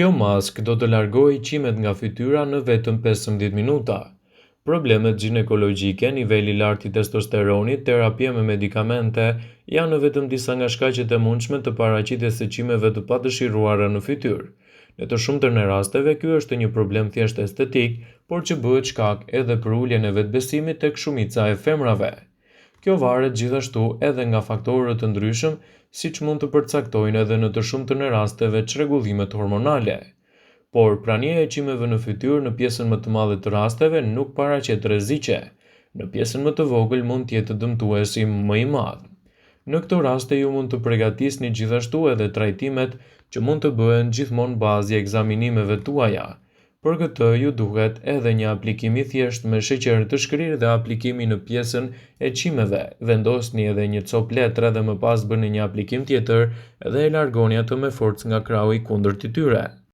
Kjo mask do të largojë qimet nga fytyra në vetëm 15 minuta. Problemet ginekologjike, niveli i lartë i testosteronit, terapia me medikamente janë vetëm disa nga shkaqet e mundshme të paraqitjes së çimeve të padëshiruara në fytyrë. Në të shumtën e rasteve, ky është një problem thjesht estetik, por që bëhet shkak edhe për uljen e vetbesimit tek shumica e femrave. Kjo varet gjithashtu edhe nga faktorë të ndryshëm, siç mund të përcaktojnë edhe në të shumtën e rasteve çrregullimet hormonale. Por prania e çimeve në fytyrë në pjesën më të madhe të rasteve nuk paraqet rreziqe. Në pjesën më të vogël mund të jetë dëmtuesi më i madh. Në këto raste ju mund të përgatisni gjithashtu edhe trajtimet që mund të bëhen gjithmonë bazë ekzaminimeve tuaja. Për këtë ju duhet edhe një aplikim i thjeshtë me sheqer të shkrirë dhe aplikimi në pjesën e çimeve. Vendosni edhe një copë letre dhe më pas bëni një aplikim tjetër dhe e largoni atë me forcë nga krahu i kundërt i tyre.